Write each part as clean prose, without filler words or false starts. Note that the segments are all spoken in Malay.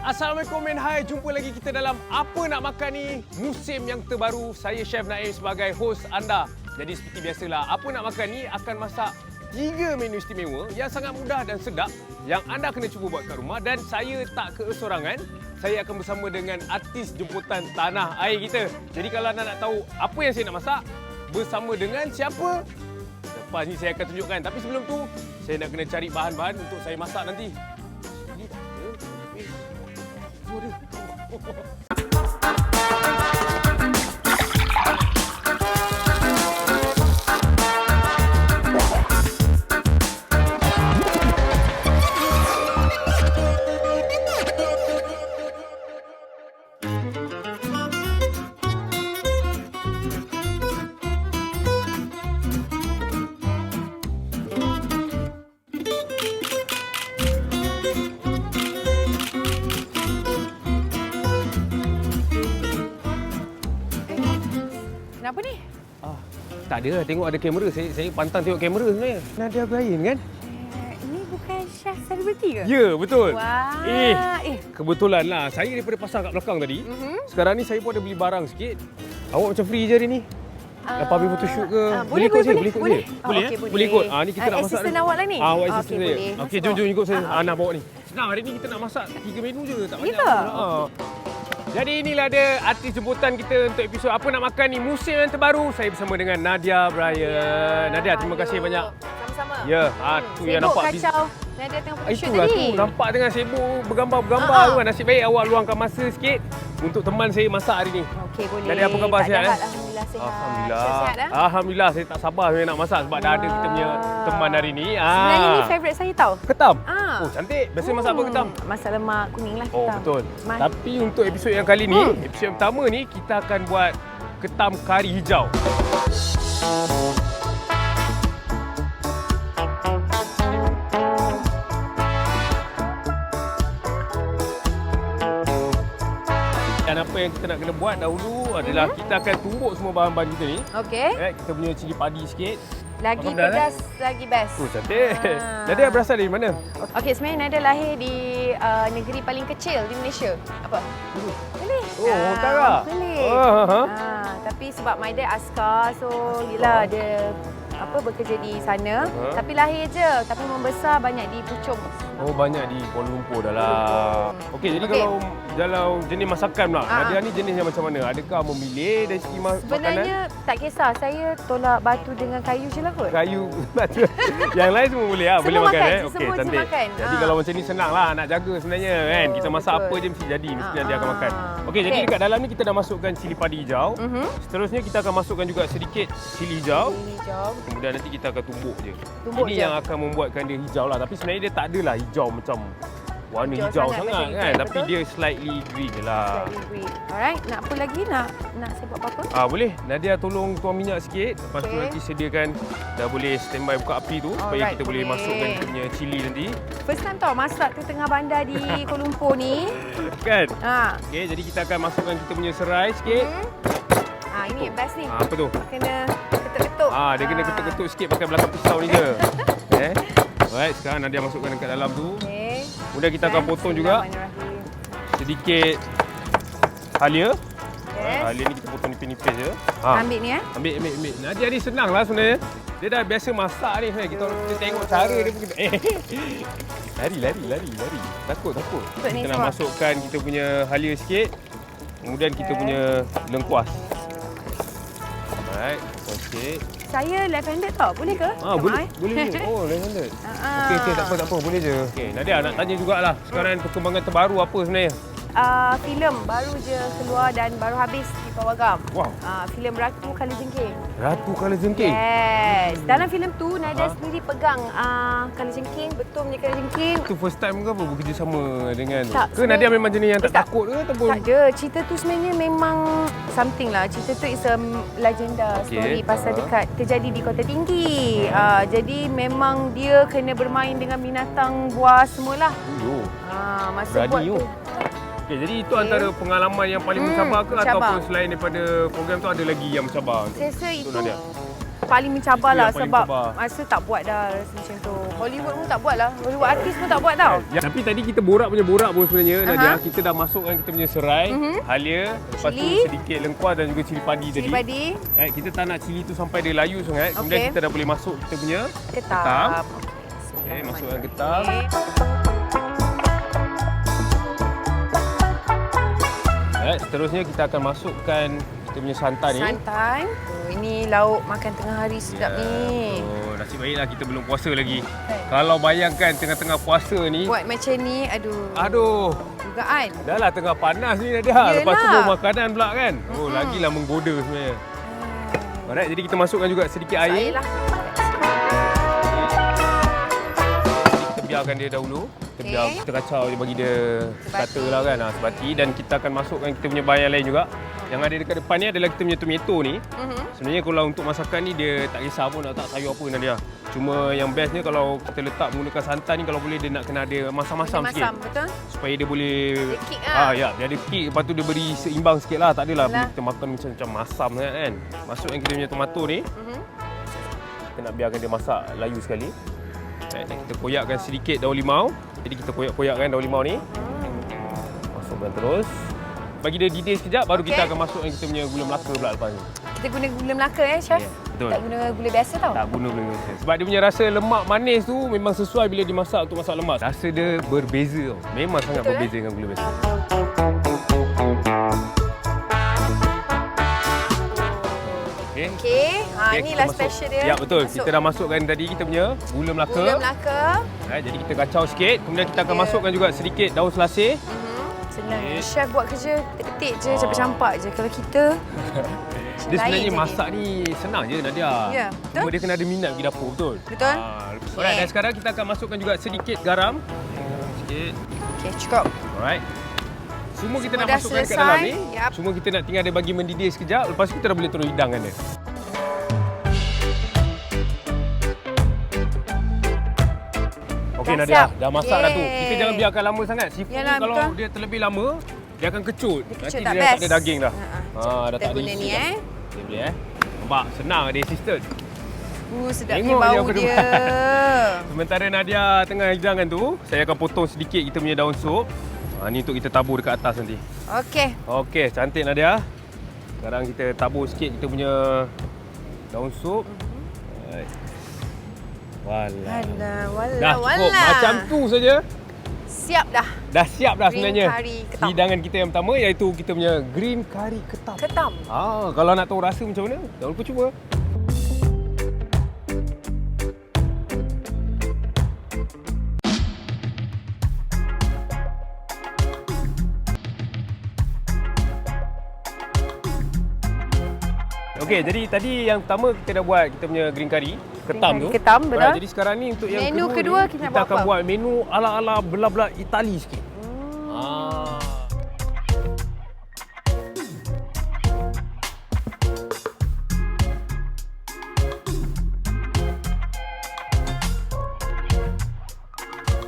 Assalamualaikum and hai, jumpa lagi kita dalam Apa Nak Makan Ni, musim yang terbaru. Saya Chef Naim sebagai host anda. Jadi seperti biasalah, Apa Nak Makan Ni akan masak 3 menu istimewa yang sangat mudah dan sedap yang anda kena cuba buat kat rumah, dan saya tak keseorangan. Saya akan bersama dengan artis jemputan tanah air kita. Jadi kalau anda nak tahu apa yang saya nak masak, bersama dengan siapa? Lepas ni saya akan tunjukkan. Tapi sebelum tu, saya nak kena cari bahan-bahan untuk saya masak nanti. Ini tak ada. Oh, dia. Kenapa ni? Tak ada, tengok ada kamera. Saya pantang tengok kamera sebenarnya. Nadia Bryan kan? Ini bukan chef selebriti ke? Ya, betul. Wah. Kebetulan lah. Saya daripada pasar kat belakang tadi. Sekarang ni saya pun ada beli barang sikit. Awak macam free je hari ni? Lepas habis photoshoot ke? Boleh ikut saya? Boleh? Boleh ikut? Ni kita nak masak. Assistant awak lah ni? Awak assistant saya. Okey, jom ikut saya. Nak bawa ni. Senang, hari ni kita nak masak 3 menu je. Tak banyak. Jadi inilah dia artis jemputan kita untuk episod Apa Nak Makan Ni, musim yang terbaru. Saya bersama dengan Nadia Bryan. Nadia, terima kasih banyak. Sama-sama. Ya, tu yang nampak. Kacau. Nadia tengah photoshoot Itulah tadi. tu, nampak tengah sibuk bergambar tu kan. Nasib baik awak luangkan masa sikit untuk teman saya masak hari ni. Okey, boleh. Nadia, apa khabar, sihat? Alhamdulillah sihat. Sihat dah? Alhamdulillah, saya tak sabar sebenarnya nak masak sebab dah ada kita punya teman hari ni. Sebenarnya ni favourite saya tau. Ketam? Oh, cantik. Biasa masak apa ketam? Masak lemak kuning lah Oh, ketam. betul. Tapi untuk episod yang kali ni, episod yang pertama ni, kita akan buat ketam kari hijau. Dan apa yang kita nak kena buat dahulu adalah kita akan tumbuk semua bahan-bahan kita ni. Okey. Kita punya cili padi sikit. Lagi Makan pedas, lagi best. Oh, cantik. Nadia berasal dari mana? Okey, sebenarnya Nadia lahir di negeri paling kecil di Malaysia. Apa? Boleh. Oh, utara. Boleh. Tapi sebab my dad askar, so yelah dia bekerja di sana. Tapi lahir je, tapi membesar banyak di Puchong. Oh, banyak di Kuala Lumpur dah lah. Okey, jadi kalau jenis masakan pula, Nadia ni jenis yang macam mana? Adakah memilih dari segi makanan? Sebenarnya tak kisah, saya tolak batu dengan kayu je lah kot. Kayu, batu. Yang lain semua boleh lah, boleh makan. Okey, cantik. Makan. Jadi kalau macam ni senang lah nak jaga sebenarnya kan. Kita masak apa je mesti jadi, mesti nanti akan makan. Okey, jadi dekat dalam ni kita dah masukkan cili padi hijau. Seterusnya kita akan masukkan juga sedikit cili hijau. Kemudian nanti kita akan tumbuk je. Ini yang akan membuatkan dia hijau lah. Tapi sebenarnya dia tak adalah hijau macam warna hijau sangat kan. Tapi dia slightly green je lah. Slightly green. Alright, nak apa lagi? Nak saya buat apa-apa? Boleh. Nadia tolong tuang minyak sikit. Lepas tu nanti sediakan, dah boleh standby buka api tu. Supaya kita boleh masukkan kita punya cili nanti. First time tau masak ke tengah bandar di Kuala Lumpur ni. Kan? Okey, jadi kita akan masukkan kita punya serai sikit. Ini yang best ni. Apa tu? Kena ketuk-ketuk. Dia kena ketuk-ketuk sikit pakai belakang pisau ni je. Alright, sekarang Nadia masukkan dekat dalam tu. Kemudian kita akan potong juga sedikit halia. Halia ni kita potong nipis-nipis je. Ambil ni Ambil. Nadia ni senang lah sebenarnya. Dia dah biasa masak ni. Kita tengok cara dia pun. Lari. Takut. Kita nak masukkan kita punya halia sikit. Kemudian kita punya lengkuas. Alright, okey. Saya left-handed tau, boleh ke? Boleh. Oh, left-handed. Okey, tak apa, boleh je. Okey, Nadia nak tanya jugalah. Sekarang perkembangan terbaru apa sebenarnya? Filem baru je keluar dan baru habis di Pawagam. Wow. Filem Ratu Kalajengking. Ratu Kalajengking? Yes. Dalam filem tu, Nadia sendiri pegang Kalajengking, betul punya Kalajengking. Itu first time ke apa bekerjasama dengan tak, ke Nadia memang jenis yang tak takut ke ataupun? Tak ada. Cerita tu sebenarnya memang something lah. Cerita tu is a legenda story pasal dekat terjadi di Kota Tinggi. Jadi memang dia kena bermain dengan binatang buas semualah. Masa buat tu. Okey, jadi itu antara pengalaman yang paling mencabar ke ataupun selain daripada program tu ada lagi yang mencabar? Saya rasa itu paling mencabar Itu lah yang paling sebab mencabar. masa tak buat dah rasa macam tu. Hollywood pun tak buat lah. Hollywood artis pun tak buat tau. Ya, tapi tadi kita borak pun sebenarnya Nadia. Kita dah masukkan kita punya serai, halia, lepas tu Cili. sedikit lengkuas dan juga cili padi Cili tadi. padi, Kita tak nak cili tu sampai dia layu sangat. Kemudian Okey. kita dah boleh masuk kita punya ketam. Okey, masukkan ketam. Seterusnya kita akan masukkan kita punya santan ni. Santan. Oh, ini lauk makan tengah hari sedap ni. Oh, nasib baiklah kita belum puasa lagi. Kalau bayangkan tengah-tengah puasa ni, Buat macam ni, aduh, dugaan. dah lah tengah panas ni Nadia. Lepas tu Yelah. bawa makanan pula kan. Oh, lagilah menggoda sebenarnya. Alright, jadi kita masukkan juga sedikit air. Lah. Kita biarkan dia dahulu. Kita biar kita kacau je bagi dia Sebati. kata lah kan. Sebati, dan kita akan masukkan kita punya bahan yang lain juga. Yang ada dekat depan ni adalah kita punya tomato ni. Sebenarnya kalau untuk masakan ni dia tak kisah pun nak letak sayur apa Nadia. Cuma yang bestnya kalau kita letak menggunakan santan ni, kalau boleh dia nak kena ada masam-masam sikit. Masam, betul? Supaya dia boleh Dia kick lah. ya, dia ada kick, lepas tu dia beri seimbang sikit lah. Tak adalah Yalah. kita makan macam masam sangat kan. Masukkan kita punya tomato ni. Kita nak biarkan dia masak layu sekali. Kita koyakkan sedikit daun limau. Jadi kita koyak-koyakkan daun limau ni. Masukkan terus. Bagi dia didih sekejap, baru kita akan masukkan kita punya gula Melaka pula lepas ni. Kita guna gula Melaka chef? Ya, betul. Tak guna gula biasa tau? Tak guna gula biasa. Sebab dia punya rasa lemak manis tu memang sesuai bila dimasak untuk masak lemak. Rasa dia berbeza tau. Memang sangat Betul, berbeza dengan gula biasa. Okey. Okey. Okey, Inilah kita special dia. Ya, betul. Masuk Kita dah masukkan tadi kita punya gula Melaka. gula Melaka. Jadi kita kacau sikit. Kemudian kita akan Ya. masukkan juga sedikit daun selasih. Senang. Okey. Chef buat kerja ketik je, campak-campak je. Kalau kita Dia sebenarnya lain je masak ni senang je Nadia. Ya, Cuma betul. dia kena ada minat pergi dapur, betul? Betul. Alright, dan sekarang kita akan masukkan juga sedikit garam. Sikit. Okey, cukup. Alright. Semua kita Semua nak dah masukkan kat selesai. dalam ni. Yap. Cuma kita nak tinggal dia bagi mendidih sekejap. Lepas tu kita dah boleh terus hidangkan dia. Okey Dah Nadia, siap. dah masak dah tu. Yeay. Kita jangan biarkan lama sangat. Seafood Yalah, ni kalau betul. dia terlebih lama, dia akan kecut. Dia kecut, Nanti tak dia best. tak ada daging dah. Dah Kita tak ada guna isi ni dah. Dia boleh Nampak, senang ada assistant. Sedapnya Tengok je bau aku dia. Sementara Nadia tengah hidangkan tu, saya akan potong sedikit kita punya daun sup. Ni untuk kita tabur dekat atas nanti. Okey. Okey, cantik Nadia. Sekarang kita tabur sikit kita punya daun sup. Alright. Walah. Dah cukup macam tu saja. Siap dah. Dah siap dah Green sebenarnya. curry ketam. Hidangan kita yang pertama iaitu kita punya green curry ketam. Ketam. Kalau nak tahu rasa macam mana, jangan lupa cuba. Okey, jadi tadi yang pertama kita dah buat kita punya green curry ketam tu. curry ketam, betul. Alright, jadi sekarang ni untuk yang Menu kedua kedua ni, kita nak kita buat akan apa? buat menu ala-ala belah-belah Itali sikit.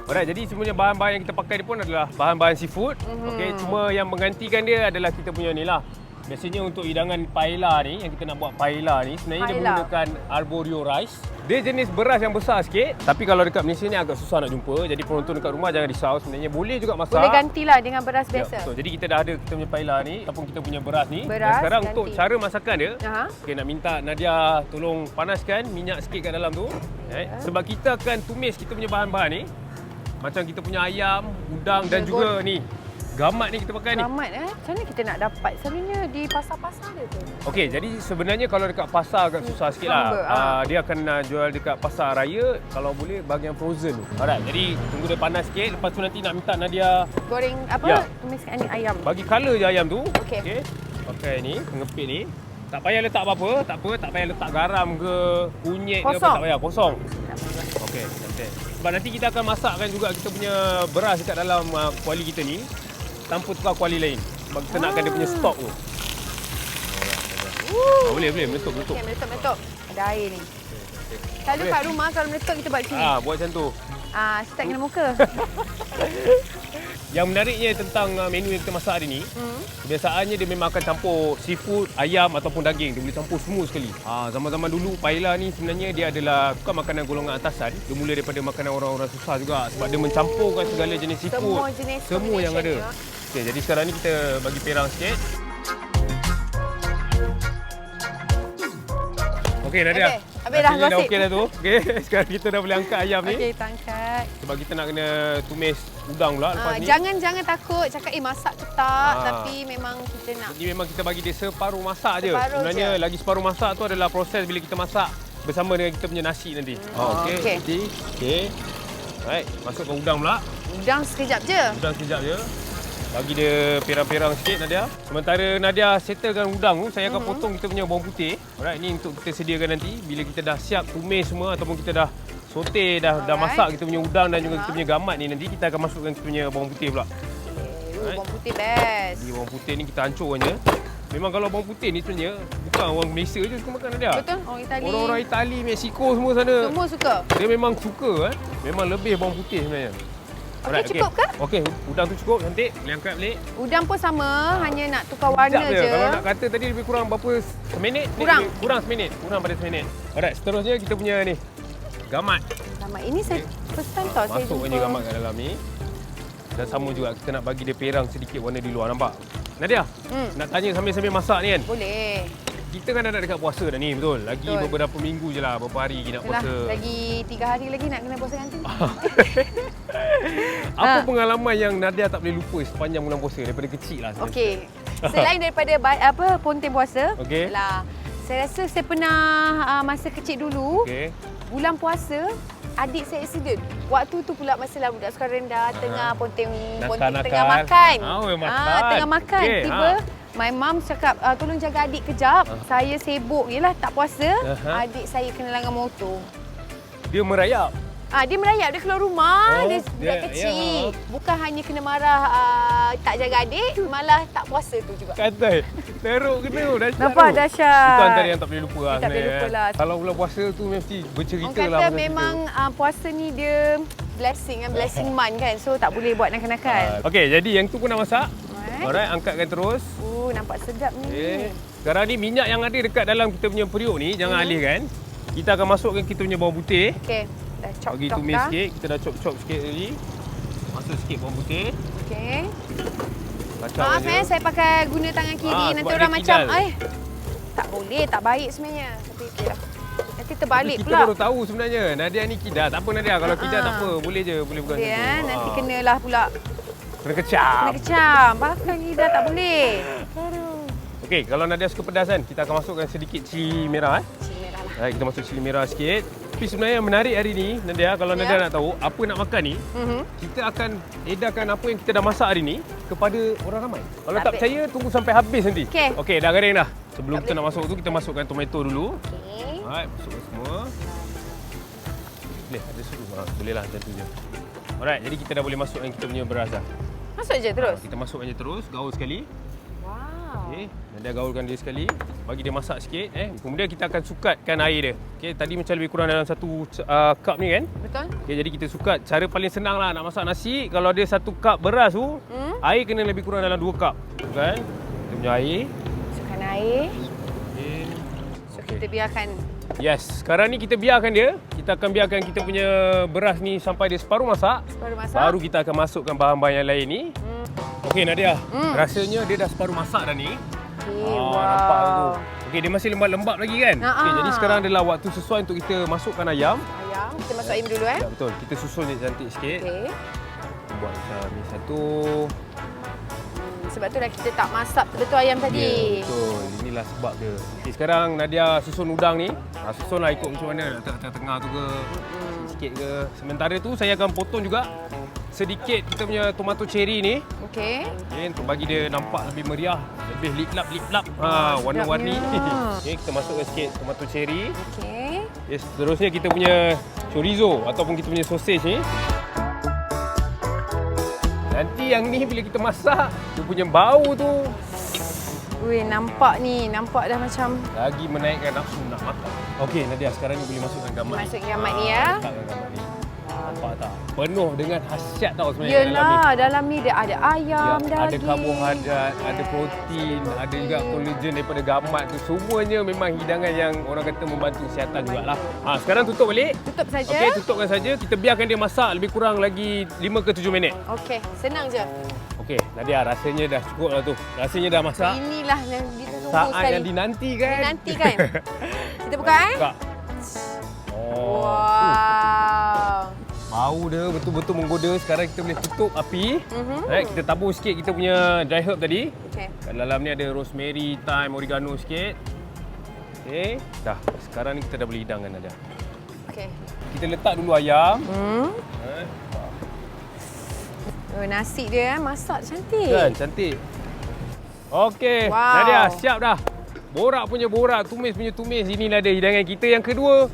Alright, jadi semuanya bahan-bahan yang kita pakai ni pun adalah bahan-bahan seafood. Okey, cuma yang menggantikan dia adalah kita punya ni lah. Biasanya untuk hidangan paella ni, yang kita nak buat paella ni, sebenarnya dia Paella. menggunakan arborio rice. Dia jenis beras yang besar sikit, tapi kalau dekat Malaysia ni agak susah nak jumpa. Jadi penonton dekat rumah jangan risau, sebenarnya boleh juga masak. Boleh gantilah dengan beras Ya, biasa. betul. Jadi kita dah ada kita punya paella ni ataupun kita punya beras ni. Dan Beras, sekarang ganti. untuk cara masakan dia, Aha. okey, nak minta Nadia tolong panaskan minyak sikit kat dalam tu. Sebab kita akan tumis kita punya bahan-bahan ni. Macam kita punya ayam, udang dan juga ni gamat ni kita pakai ni. Gamat Macam mana kita nak dapat? Selalunya di pasar-pasar dia tu. Okey, jadi sebenarnya kalau dekat pasar agak susah sikit lah. Hamba, Dia akan jual dekat pasar raya, kalau boleh bahagian frozen tu. Alright, jadi tunggu dia panas sikit. Lepas tu nanti nak minta Nadia Goreng apa? Ya. Tumiskan ni ayam. bagi colour je ayam tu. Okey. Pakai ni, pengepit ni. Tak payah letak apa-apa, tak payah letak garam ke, kunyit ke apa, Kosong. tak payah, kosong. Okey, cantik. Sebab nanti kita akan masakkan juga kita punya beras dekat dalam kuali kita ni tanpa tukar kuali lain. Sebab kita nakkan dia punya stok tu. Boleh, meletup. Okey, meletup. Ada air ni. Selalu kat rumah kalau meletup kita buat sini. Buat macam tu. Start kena muka. Yang menariknya tentang menu yang kita masak hari ni, kebiasaannya dia memang akan campur seafood, ayam ataupun daging. Dia boleh campur semua sekali. Zaman-zaman dulu paella ni sebenarnya dia adalah bukan makanan golongan atasan. Dia mula daripada makanan orang-orang susah juga sebab dia mencampurkan segala jenis seafood. Semua jenis semua yang ada. Okey, jadi sekarang ni kita bagi perang sikit. Okey, Nadia. Habis dah Nasinya gosip. okey dah tu. Okey, sekarang kita dah boleh angkat ayam ni. Okey, kita angkat. Sebab kita nak kena tumis udang pula lepas ni. Jangan takut cakap masak ke tak, tapi memang kita nak. Ini memang kita bagi dia separuh masak je. Separuh Sebenarnya je. lagi separuh masak tu adalah proses bila kita masak bersama dengan kita punya nasi nanti. Okey. okey. Okey. Baik, masukkan udang pula. Udang sekejap je. Udang sekejap je. Bagi dia perang-perang sikit Nadia. Sementara Nadia settlekan udang tu, saya akan potong kita punya bawang putih. Alright, ni untuk kita sediakan nanti bila kita dah siap tumis semua ataupun kita dah sote, dah masak kita punya udang dan juga kita punya gamat ni, nanti kita akan masukkan kita punya bawang putih pula. Bawang putih best. Jadi bawang putih ni kita hancurkan je. Memang kalau bawang putih ni sebenarnya bukan orang Malaysia je suka makan Nadia. Betul, orang Itali. Orang-orang Itali, Mexico semua sana. Semua suka. Dia memang suka Memang lebih bawang putih sebenarnya. Okey, cukup ke? Okey, udang tu cukup. Cantik. Boleh angkat balik. Udang pun sama, hanya nak tukar warna Sekejap je. Kalau nak kata tadi lebih kurang berapa? Seminit? Kurang seminit. Kurang pada seminit. Alright, seterusnya kita punya ni. Gamat. Gamat. Ini saya first time tau saya Masukkan je jumpa. gamat kat dalam ni. Dan sama juga kita nak bagi dia perang sedikit warna di luar, nampak? Nadia, nak tanya sambil-sambil masak ni kan? Boleh. Kita kan dah nak dekat puasa dah ni, betul? Lagi beberapa minggu je lah, beberapa hari lagi nak puasa. Lagi 3 hari lagi nak kena puasa ganti. Apa pengalaman yang Nadia tak boleh lupa sepanjang bulan puasa daripada kecil lah? Okey. Selain daripada ponting puasa, Okey. lah, saya rasa saya pernah masa kecil dulu, bulan puasa, adik saya accident. Waktu tu pula masalah budak sekolah rendah tengah ponting tengah makan. Tengah makan. Tiba my mum cakap tolong jaga adik kejap. Saya sibuk jelah tak puasa. Adik saya kena langgar motor. Dia merayap. Dia merayap, dia keluar rumah, dia budak kecil. Bukan hanya kena marah tak jaga adik, malah tak puasa tu juga. Kata teruk kena dahsyat. Nampak dahsyat. Itu antara yang tak boleh lupa lah. Tak boleh lupa lah. Kalau bulan puasa tu mesti bercerita Orang lah. kata memang puasa ni dia blessing month kan. So tak boleh buat nakal-nakal. Okey, jadi yang tu pun dah masak. Alright, angkatkan terus. Nampak sedap ni. Sekarang ni minyak yang ada dekat dalam kita punya periuk ni jangan alihkan. Kita akan masukkan kita punya bawang putih. Okey. Dah chop bagi tumis sikit. Kita dah chop sikit tadi. Masuk sikit bawang putih. Okey. Maaf saya pakai guna tangan kiri. Nanti orang macam tak boleh, tak baik sebenarnya. Tapi okeylah. Nanti terbalik kita pula. Kita baru tahu sebenarnya Nadia ni kidar. Tak apa Nadia, kalau kidar tak apa. Boleh je, boleh bukan macam tu. Nanti kenalah pula. Kena kecam. Pakai kidar tak boleh. Okey, kalau Nadia suka pedas kan, kita akan masukkan sedikit cili merah. Cili merah lah. Baik, kita masuk cili merah sikit. Tapi sebenarnya yang menarik hari ni, Nadia, kalau Nadia nak tahu apa nak makan ni, kita akan edarkan apa yang kita dah masak hari ni kepada orang ramai. Kalau tak percaya, tunggu sampai habis nanti. Okey, dah garing dah. Sebelum kita nak masuk tu, kita masukkan tomato dulu. Okey. Alright, masukkan semua. Boleh, ada sudu. Boleh lah, macam tu je. Alright, jadi kita dah boleh masukkan kita punya beras dah. Masuk je terus? Kita masukkan je terus, gaul sekali. Wow. Okey, Nadia gaulkan dia sekali. Bagi dia masak sikit. Kemudian kita akan sukatkan air dia. Okey, tadi macam lebih kurang dalam 1 cup ni kan? Betul. Okey, jadi kita sukat. Cara paling senang lah nak masak nasi. Kalau dia 1 cup beras tu, air kena lebih kurang dalam 2 cup. Kan? Kita punya air. Masukkan air. Okey. So, kita biarkan. Yes, sekarang ni kita biarkan dia. Kita akan biarkan kita punya beras ni sampai dia separuh masak. Separuh masak. Baru kita akan masukkan bahan-bahan yang lain ni. Okey Nadia, rasanya dia dah separuh masak dah ni. Nampak tu. Okey, dia masih lembab-lembab lagi kan? Okey, jadi sekarang adalah waktu sesuai untuk kita masukkan ayam. Kita masuk ayam dulu Ya, betul. Kita susun dia cantik sikit. Okey. Buat macam ni satu. Sebab tu dah kita tak masak betul ayam tadi. Ya, betul. Inilah sebab dia. Okey, sekarang Nadia susun udang ni. Susunlah ikut macam mana. Nak tengah-tengah tu ke, sikit ke. Sementara tu saya akan potong juga sedikit kita punya tomato cherry ni. Okey. Untuk bagi dia nampak lebih meriah, lebih liplap-liplap. Warna-warni. Okey, kita masukkan sikit tomato cherry. Okey. Seterusnya kita punya chorizo ataupun kita punya sausage ni. Nanti yang ni bila kita masak, dia punya bau tu nampak dah macam lagi menaikkan nafsu nak makan. Okey Nadia, sekarang ni boleh masukkan gamat. Masuk gamat ni ya. Letakkan gamat ni. Nampak tak? Penuh dengan khasiat tau sebenarnya dalam ni. Yelah, dalam ni dia ada ayam, Ya, ada daging. karbohidrat, ada protein, ada juga kolagen daripada gamat tu. Semuanya memang hidangan yang orang kata membantu kesihatan jugalah. Sekarang tutup balik. Tutup saja. Okey, tutupkan saja. Kita biarkan dia masak lebih kurang lagi 5 ke 7 minit. Okey, senang je. Okey, Nadia, rasanya dah cukup lah tu. Rasanya dah masak. Inilah yang kita tunggu Saat sekali. yang dinantikan. Dinantikan. Kita buka Buka. Oh. Wow. Bau dia betul-betul menggoda. Sekarang kita boleh tutup api. Mhm. Right, kita tabur sikit kita punya dry herb tadi. Okey. Kat dalam ni ada rosemary, thyme, oregano sikit. Okey. Dah. Sekarang ni kita dah boleh hidangkan Nadia. Okey. Kita letak dulu ayam. Oh, nasi dia masak cantik. Kan, cantik. Okey, Wow. Nadia siap dah. Borak punya borak, tumis punya tumis. Inilah dia hidangan kita yang kedua.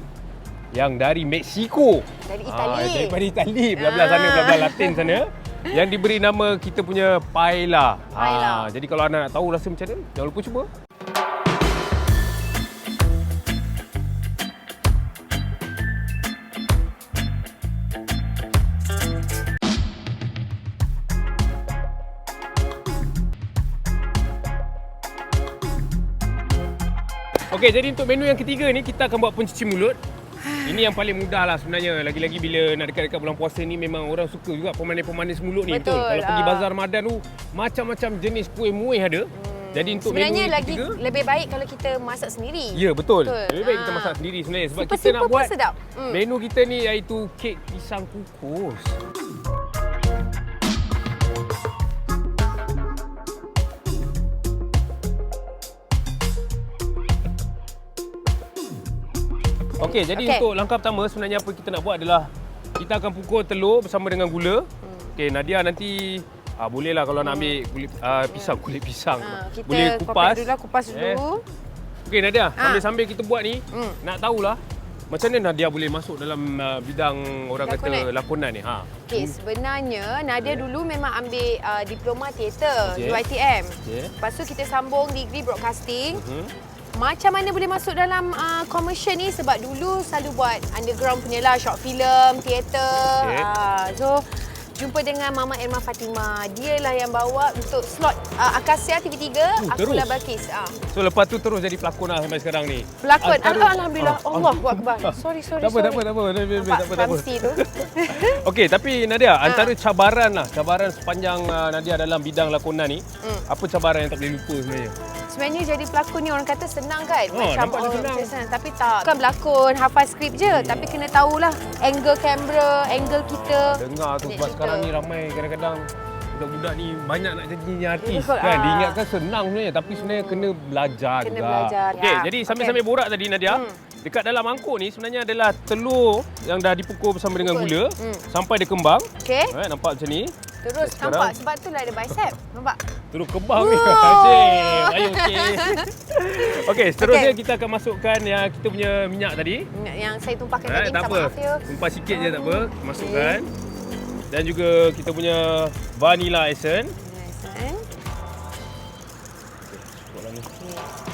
Yang dari Mexico. Dari Itali. Daripada Itali, belah-belah sana, belah-belah Latin sana. Yang diberi nama kita punya paella. Paella. Jadi kalau anda nak tahu rasa macam mana, jangan lupa cuba. Okey, jadi untuk menu yang ketiga ni kita akan buat pencuci mulut. Ini yang paling mudah lah sebenarnya. Lagi-lagi bila nak dekat-dekat bulan puasa ni memang orang suka juga pemanis-pemanis mulut ni. Betul. Kalau pergi bazar Ramadan tu macam-macam jenis kuih muih ada. Jadi untuk Sebenarnya menu yang lagi ketiga, lebih baik kalau kita masak sendiri. ya betul. Betul. Lebih baik kita masak sendiri sebenarnya sebab kita Simple-simple nak pun buat sedap. menu kita ni iaitu kek pisang kukus. Okey, jadi Okey. untuk langkah pertama sebenarnya apa kita nak buat adalah kita akan pukul telur bersama dengan gula. Okey, Nadia nanti bolehlah kalau nak ambil kulit pisang. Kita Boleh kupas. kupas dulu. Okey Nadia, sambil kita buat ni, nak tahulah macam mana Nadia boleh masuk dalam bidang orang kata lakonan ni. Okey, sebenarnya Nadia dulu memang ambil diploma teater Okey. UiTM. Okey. Lepas tu kita sambung degree broadcasting. Macam mana boleh masuk dalam commercial ni sebab dulu selalu buat underground punya lah, short film, teater. Okey. So jumpa dengan Mama Irma Fatimah. Dialah yang bawa untuk slot Akasia TV3, Akulah terus? Balkis. So lepas tu terus jadi pelakon lah sampai sekarang ni. Pelakon. Antara- Alhamdulillah. Allahu Akbar. Sorry. Tak apa. Nampak Ramsi tu. Okey, tapi Nadia, antara cabaran sepanjang Nadia dalam bidang lakonan ni, apa cabaran yang tak boleh lupa sebenarnya? Sebenarnya jadi pelakon ni orang kata senang kan? nampak dia senang. Tapi tak. Bukan berlakon, hafal skrip je. Tapi kena tahulah angle kamera, angle kita. Dengar tu sebab Cerita. sekarang ni ramai kadang-kadang budak-budak ni banyak nak jadi artis Betul, kan. Diingatkan senang sebenarnya tapi sebenarnya kena belajar Kena juga. belajar, Okey, ya. jadi sambil-sambil borak tadi Nadia, dekat dalam mangkuk ni sebenarnya adalah telur yang dah dipukul bersama dengan gula sampai dia kembang. Okey. Nampak macam ni. Terus Sekarang- nampak sebab tu lah ada bicep. Nampak? Terus kembang ni. Asyik. Ayo okey. Okey, seterusnya Okey. kita akan masukkan yang kita punya minyak tadi. Yang saya tumpahkan tadi, Tak minta apa. maaf ya. Tumpah sikit je tak apa. Masukkan. Dan juga kita punya vanilla essence. Kan?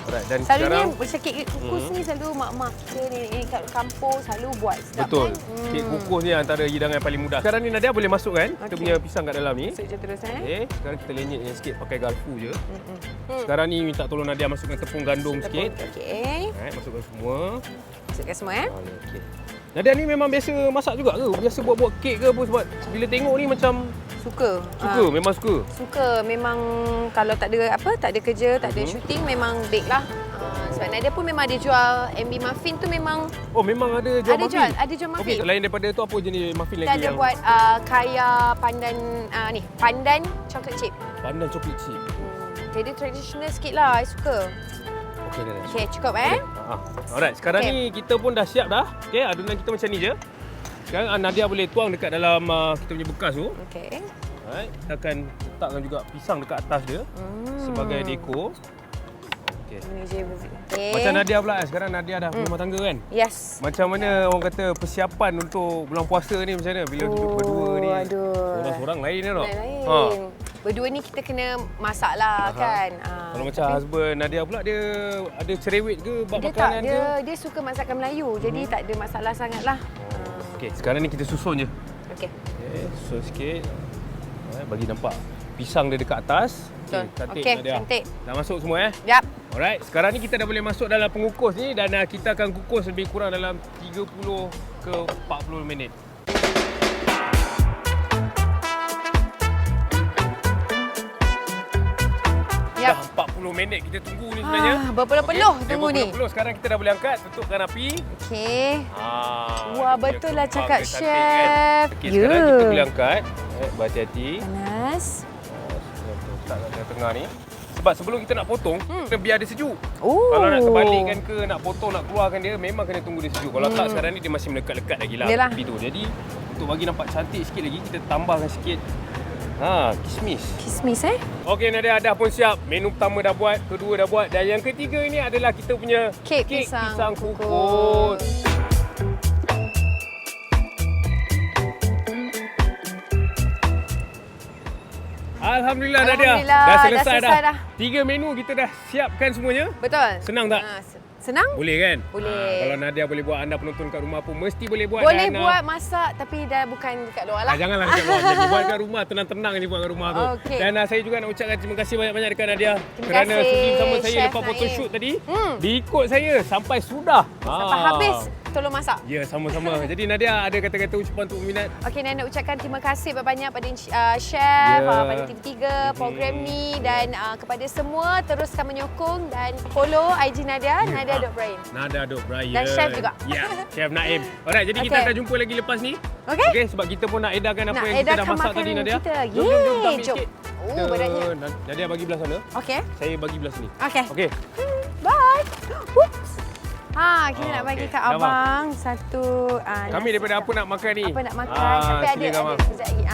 Alright, dan Selalunya sekarang macam kek kukus ni selalu mak-mak kita ni kat kampung selalu buat. Sedap betul. kan? Kek kukus ni antara hidangan yang paling mudah. Sekarang ni Nadia boleh masukkan kita Okey. punya pisang kat dalam ni. Masuk je terus Okey, sekarang kita lenyeknya sikit pakai garpu je. Sekarang ni minta tolong Nadia masukkan tepung gandum sikit. Okey. Alright, masukkan semua. Masukkan semua Okey. Nadia ni memang biasa masak juga ke? Biasa buat-buat kek ke apa? Sebab bila tengok ni macam Suka. suka, memang suka. Suka. Memang kalau tak ada kerja, tak ada syuting memang bake lah. Sebab Nadia pun memang ada jual MB muffin tu memang Oh, memang ada jual muffin? ada jual muffin. Okey, selain daripada tu apa jenis muffin Kita lagi ada yang buat kaya pandan pandan chocolate chip. pandan coklat chip? Jadi tradisional sikit lah, I suka. Okey dah. Okey, cukup eh. Alright, sekarang Okey. ni kita pun dah siap dah. Okey, adunan kita macam ni je. Sekarang Nadia boleh tuang dekat dalam kita punya bekas tu. Okey. Alright, kita akan letakkan juga pisang dekat atas dia sebagai dekor. Okey. Ini je. Okey. Macam Nadia pula sekarang Nadia dah berumah tangga kan? Yes. Macam mana orang kata persiapan untuk bulan puasa ni macam mana bila hidup berdua ni? Aduh. Seorang-seorang lain ni tau. Lain. Berdua ni kita kena masak lah kan. Kalau macam husband Nadia pula dia ada cerewet ke bab dia tak, makanan ke? dia suka masakan Melayu. Jadi tak ada masalah sangat lah. Okey, sekarang ni kita susun je. Okey. Okey, susun sikit. Bagi nampak pisang dia dekat atas. Betul. Cantik Okey, Nadia. cantik. Dah masuk semua Yap. Alright, sekarang ni kita dah boleh masuk dalam pengukus ni dan kita akan kukus lebih kurang dalam 30 ke 40 minit. Yap. Dah 40 minit kita tunggu ni sebenarnya. Berpeluh-peluh Okey, tunggu ni. berpeluh-peluh. Sekarang kita dah boleh angkat, tutupkan api. Okey. Dia Wah, betul lah kembang cakap dia cantik, chef. kan? Okey, sekarang kita boleh angkat. Berhati-hati. Panas. Letak kat tengah-tengah ni. Sebab sebelum kita nak potong, kita biar dia sejuk. Oh. Kalau nak terbalikkan ke, nak potong, nak keluarkan dia, memang kena tunggu dia sejuk. Kalau tak sekarang ni dia masih melekat-lekat lagi lah Yalah. api tu. Jadi untuk bagi nampak cantik sikit lagi, kita tambahkan sikit kismis. Kismis Okey Nadia, dah pun siap. Menu pertama dah buat, kedua dah buat dan yang ketiga ini adalah kita punya Kek pisang kukus. kukus. Alhamdulillah Nadia. Alhamdulillah, Dah dah selesai selesai dah. 3 menu kita dah siapkan semuanya. Betul. Senang tak? Senang? Boleh kan? Boleh. Kalau Nadia boleh buat, anda penonton kat rumah pun mesti boleh buat. Boleh dan, buat masak tapi dah bukan dekat luar lah. janganlah dekat luar. Jadi buat kat rumah, tenang-tenang je buat kat rumah tu. Okey. Dan saya juga nak ucapkan terima kasih banyak-banyak dekat Nadia Terima kerana kasih, sudi bersama saya Chef lepas photoshoot Naim. tadi. Diikut saya sampai sudah. Sampai habis tolong masak. Ya, sama-sama. Jadi Nadia ada kata-kata ucapan untuk peminat? Okey, Nana ucapkan terima kasih banyak pada Chef, Ya. pada TV3, program ni dan kepada semua teruskan menyokong dan follow IG Nadia, nadia.brain. Nada.Brian. Dan Chef juga. Ya, Chef Naim. Alright, jadi kita Okey. akan jumpa lagi lepas ni. Okey. Okey, sebab kita pun nak edarkan apa Nak yang kita dah edarkan masak tadi makanan Nadia. kita. Jom, kita ambil Jom. sikit. Oh, beratnya. Nadia bagi belah sana. Okey. Saya bagi belah sini. Okey. Okey. Bye. Whoops. Kita nak bagi okey. kat Dah, abang satu Kami daripada Apa Nak Makan ni. apa nak makan sampai ada silakan, Abang. sekejap lagi.